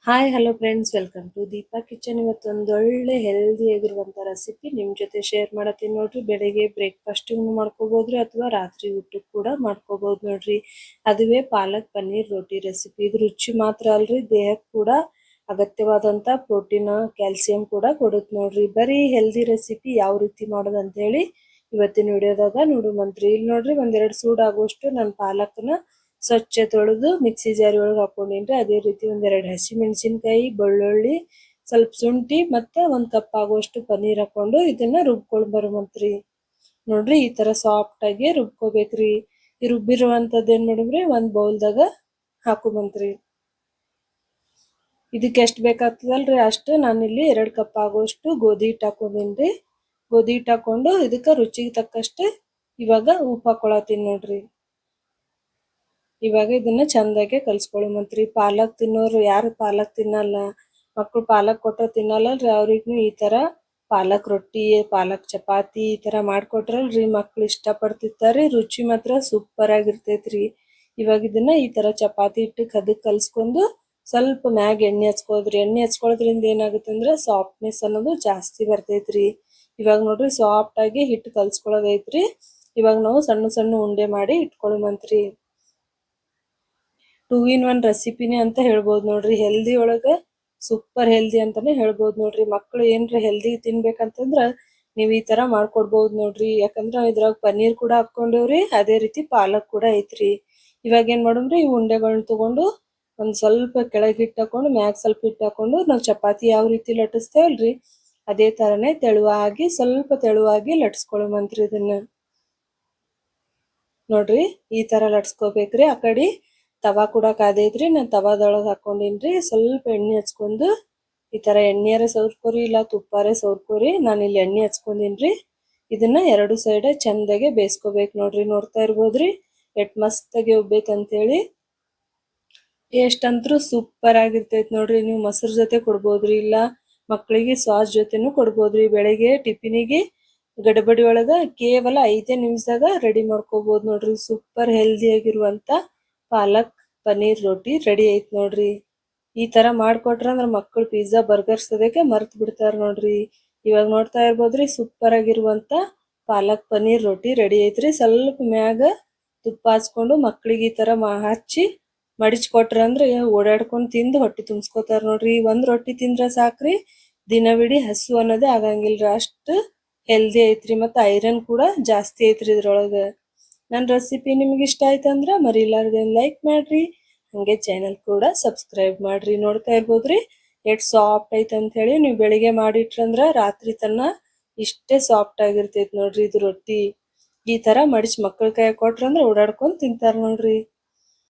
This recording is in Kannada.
Hi hello friends, welcome to Deepa kitchen. ಇವತ್ತೊಂದು ಒಳ್ಳೆ ಹೆಲ್ದಿ ಆಗಿರುವಂಥ ರೆಸಿಪಿ ನಿಮ್ಮ ಜೊತೆ ಶೇರ್ ಮಾಡತ್ತೀನಿ ನೋಡ್ರಿ. ಬೆಳಗ್ಗೆ ಬ್ರೇಕ್ಫಾಸ್ಟಿಗೂ ಮಾಡ್ಕೋಬೋದ್ರಿ ಅಥವಾ ರಾತ್ರಿ ಊಟಕ್ಕೆ ಕೂಡ ಮಾಡ್ಕೋಬಹುದು ನೋಡ್ರಿ. ಅದುವೇ ಪಾಲಕ್ ಪನ್ನೀರ್ ರೋಟಿ ರೆಸಿಪಿ. ಇದು ರುಚಿ ಮಾತ್ರ ಅಲ್ರಿ, ದೇಹಕ್ಕೆ ಕೂಡ ಅಗತ್ಯವಾದಂಥ ಪ್ರೋಟೀನ್ ಕ್ಯಾಲ್ಸಿಯಂ ಕೂಡ ಕೊಡುತ್ತೆ ನೋಡ್ರಿ. ಬರೀ ಹೆಲ್ದಿ ರೆಸಿಪಿ ಯಾವ ರೀತಿ ಮಾಡೋದು ಅಂತ ಹೇಳಿ ಇವತ್ತಿನ ವಿಡಿಯೋದಾಗ ನೋಡುವಂತ್ರಿ. ಇಲ್ಲಿ ನೋಡ್ರಿ, ಒಂದೆರಡು ಸೂಡಾಗುವಷ್ಟು ನಾನು ಪಾಲಕ್ನ ಸ್ವಚ್ಛ ತೊಳೆದು ಮಿಕ್ಸಿ ಜಾರಿ ಒಳಗೆ ಹಾಕೊಂಡಿನ್ರಿ. ಅದೇ ರೀತಿ ಒಂದೆರಡು ಹಸಿ ಮೆಣಸಿನಕಾಯಿ, ಬೆಳ್ಳುಳ್ಳಿ, ಸ್ವಲ್ಪ ಶುಂಠಿ ಮತ್ತೆ ಒಂದ್ ಕಪ್ ಆಗುವಷ್ಟು ಪನ್ನೀರ್ ಹಾಕೊಂಡು ಇದನ್ನ ರುಬ್ಕೊಂಡ್ ಬರುವಂತ್ರಿ. ನೋಡ್ರಿ, ಈ ತರ ಸಾಫ್ಟ್ ಆಗಿ ರುಬ್ಕೋಬೇಕ್ರಿ. ಈ ರುಬ್ಬಿರುವಂತದ್ದು ಏನ್ ಮಾಡಿದ್ರಿ, ಒಂದ್ ಬೌಲ್ದಾಗ ಹಾಕೊಂಬಂತ್ರಿ. ಇದಕ್ಕೆ ಎಷ್ಟು ಬೇಕಾಗ್ತದಲ್ರಿ ಅಷ್ಟು ನಾನಿಲ್ಲಿ 2 ಕಪ್ ಆಗುವಷ್ಟು ಗೋಧಿ ಹಿಟ್ಟು ಹಾಕೊಂಡಿನ್ರಿ. ಗೋಧಿ ಹಿಟ್ಟು ಹಾಕೊಂಡು ಇದಕ್ಕೆ ರುಚಿಗೆ ತಕ್ಕಷ್ಟು ಇವಾಗ ಉಪ್ಪು ಹಾಕೊಳತೀನಿ ನೋಡ್ರಿ. ಇವಾಗ ಇದನ್ನ ಚಂದಾಗೆ ಕಲ್ಸ್ಕೊಳ್ಳುವಂತ್ರಿ. ಪಾಲಕ್ ತಿನ್ನೋರು ಯಾರು ಪಾಲಕ್ ತಿನ್ನಲ್ಲ, ಮಕ್ಕಳು ಪಾಲಕ್ ಕೊಟ್ಟ ತಿನ್ನಲ್ಲಲ್ರಿ, ಅವ್ರಿಗೂ ಈ ತರ ಪಾಲಕ್ ರೊಟ್ಟಿ, ಪಾಲಕ್ ಚಪಾತಿ ಈ ತರ ಮಾಡ್ಕೊಟ್ರಲ್ರಿ ಮಕ್ಳು ಇಷ್ಟಪಡ್ತಿರ್ತಾರ್ರಿ. ರುಚಿ ಮಾತ್ರ ಸೂಪರ್ ಆಗಿರ್ತೈತ್ರಿ. ಇವಾಗ ಇದನ್ನ ಈ ತರ ಚಪಾತಿ ಹಿಟ್ಟಕ್ಕೆ ಅದಕ್ಕೆ ಕಲ್ಸ್ಕೊಂಡು ಸ್ವಲ್ಪ ಮ್ಯಾಗ ಎಣ್ಣೆ ಹಚ್ಕೋದ್ರಿ. ಎಣ್ಣೆ ಹಚ್ಕೊಳ್ಳೋದ್ರಿಂದ ಏನಾಗುತ್ತೆ ಅಂದ್ರೆ ಸಾಫ್ಟ್ನೆಸ್ ಅನ್ನೋದು ಜಾಸ್ತಿ ಬರ್ತೈತ್ರಿ. ಇವಾಗ ನೋಡ್ರಿ, ಸಾಫ್ಟ್ ಆಗಿ ಹಿಟ್ಟು ಕಲ್ಸ್ಕೊಳ್ಳೋದೈತ್ರಿ. ಇವಾಗ ನಾವು ಸಣ್ಣ ಸಣ್ಣ ಉಂಡೆ ಮಾಡಿ ಇಟ್ಕೊಳ್ಳುವಂತ್ರಿ. 2 in 1 ರೆಸಿಪಿನೇ ಅಂತ ಹೇಳ್ಬೋದು ನೋಡ್ರಿ. ಹೆಲ್ದಿ ಒಳಗ ಸೂಪರ್ ಹೆಲ್ದಿ ಅಂತಾನೆ ಹೇಳ್ಬೋದು ನೋಡ್ರಿ. ಮಕ್ಕಳು ಏನ್ರ ಹೆಲ್ದಿ ತಿನ್ಬೇಕಂತಂದ್ರ ನೀವ್ ಈ ತರ ಮಾಡ್ಕೊಡ್ಬಹುದು ನೋಡ್ರಿ. ಯಾಕಂದ್ರ ಇದ್ರಾಗ ಪನ್ನೀರ್ ಕೂಡ ಹಾಕೊಂಡೇವ್ರಿ, ಅದೇ ರೀತಿ ಪಾಲಕ್ ಕೂಡ ಐತ್ರಿ. ಇವಾಗ ಏನ್ ಮಾಡೋಣ್ರಿ, ಈ ಉಂಡೆಗಳನ್ನ ತಗೊಂಡು ಒಂದ್ ಸ್ವಲ್ಪ ಕೆಳಗೆ ಹಿಟ್ಟು ಹಾಕೊಂಡು ಮ್ಯಾಗ ಸ್ವಲ್ಪ ಹಿಟ್ಟು ಹಾಕೊಂಡು ನಾವು ಚಪಾತಿ ಯಾವ ರೀತಿ ಲಟ್ಟಿಸ್ತೇವಲ್ರಿ ಅದೇ ತರನೇ ತೆಳುವಾಗಿ ಸ್ವಲ್ಪ ತೆಳುವಾಗಿ ಲಟ್ಸ್ಕೊಳ್ಳುವಂತ್ರಿ. ಇದನ್ನ ನೋಡ್ರಿ, ಈ ತರ ಲಟ್ಸ್ಕೋಬೇಕ್ರಿ. ಆ ಕಡೆ ತವಾ ಕೂಡ ಕಾದೈತ್ರಿ. ನಾನು ತವಾದೊಳಗೆ ಹಾಕೊಂಡಿನ್ರಿ. ಸ್ವಲ್ಪ ಎಣ್ಣೆ ಹಚ್ಕೊಂಡು ಈ ತರ ಎಣ್ಣೆಯಾರ ಸೌರ್ಕೋರಿ ಇಲ್ಲ ತುಪ್ಪಾರೆ ಸೌರ್ಕೋರಿ. ನಾನಿಲ್ಲಿ ಎಣ್ಣೆ ಹಚ್ಕೊಂಡಿನ್ರಿ. ಇದನ್ನ ಎರಡು ಸೈಡ್ ಚಂದಾಗೆ ಬೇಯಿಸ್ಕೋಬೇಕು ನೋಡ್ರಿ. ನೋಡ್ತಾ ಇರ್ಬೋದ್ರಿ ಎಷ್ಟ್ ಮಸ್ತಾಗಿ ಉಬ್ಬೇಕಂತೇಳಿ. ಟೇಸ್ಟ್ ಅಂತೂ ಸೂಪರ್ ಆಗಿರ್ತೈತಿ ನೋಡ್ರಿ. ನೀವು ಮೊಸರು ಜೊತೆ ಕೊಡ್ಬೋದ್ರಿ, ಇಲ್ಲ ಮಕ್ಕಳಿಗೆ ಸಾಸ್ ಜೊತೆನೂ ಕೊಡ್ಬೋದ್ರಿ. ಬೆಳಗ್ಗೆ ಟಿಫಿನಿಗೆ ಗಡಬಡಿ ಒಳಗ ಕೇವಲ 5 ನಿಮಿಷದಾಗ ರೆಡಿ ಮಾಡ್ಕೋಬಹುದು ನೋಡ್ರಿ. ಸೂಪರ್ ಹೆಲ್ದಿ ಆಗಿರುವಂತ ಪಾಲಕ್ ಪನ್ನೀರ್ ರೋಟಿ ರೆಡಿ ಐತ್ ನೋಡ್ರಿ. ಈ ತರ ಮಾಡ್ಕೊಟ್ರ ಅಂದ್ರ ಮಕ್ಕಳು ಪಿಜ್ಜಾ ಬರ್ಗರ್ ಸದ್ಯಕ್ಕೆ ಮರ್ತ್ ಬಿಡ್ತಾರ ನೋಡ್ರಿ. ಇವಾಗ ನೋಡ್ತಾ ಇರ್ಬೋದ್ರಿ, ಸೂಪರ್ ಆಗಿರುವಂತ ಪಾಲಕ್ ಪನ್ನೀರ್ ರೋಟಿ ರೆಡಿ ಐತ್ರಿ. ಸ್ವಲ್ಪ ಮ್ಯಾಗ ತುಪ್ಪ ಹಚ್ಕೊಂಡು ಮಕ್ಕಳಿಗೆ ಈ ತರ ಹಚ್ಚಿ ಮಡಿಚ್ ಕೊಟ್ರ ಅಂದ್ರೆ ಓಡಾಡ್ಕೊಂಡ್ ತಿಂದು ಹೊಟ್ಟಿ ತುಂಬಿಸ್ಕೊತಾರ ನೋಡ್ರಿ. ಒಂದ್ ರೊಟ್ಟಿ ತಿಂದ್ರ ಸಾಕ್ರಿ, ದಿನವಿಡೀ ಹಸು ಅನ್ನೋದೇ ಆಗಂಗಿಲ್ರಿ. ಅಷ್ಟು ಹೆಲ್ದಿ ಐತ್ರಿ. ಮತ್ತೆ ಐರನ್ ಕೂಡ ಜಾಸ್ತಿ ಐತ್ರಿ ಇದ್ರೊಳಗ. ನನ್ನ ರೆಸಿಪಿ ನಿಮ್ಗೆ ಇಷ್ಟ ಆಯ್ತಂದ್ರ ಮರಿಲಾರ್ದೆ ಲೈಕ್ ಮಾಡ್ರಿ, ಹಂಗೆ ಚಾನಲ್ ಕೂಡ ಸಬ್ಸ್ಕ್ರೈಬ್ ಮಾಡ್ರಿ. ನೋಡ್ತಾ ಇರ್ಬೋದ್ರಿ ಎಷ್ಟ್ ಸಾಫ್ಟ್ ಐತೆ ಅಂತ ಹೇಳಿ. ನೀವು ಬೆಳಿಗ್ಗೆ ಮಾಡಿಟ್ರಂದ್ರ ರಾತ್ರಿ ತನ ಇಷ್ಟೇ ಸಾಫ್ಟ್ ಆಗಿರ್ತೈತಿ ನೋಡ್ರಿ ಇದು ರೊಟ್ಟಿ. ಈ ತರ ಮಡಿಚ್ ಮಕ್ಕಳ ಕೈ ಕೊಟ್ರಂದ್ರ ಓಡಾಡ್ಕೊಂಡ್ ತಿಂತಾರ ನೋಡ್ರಿ.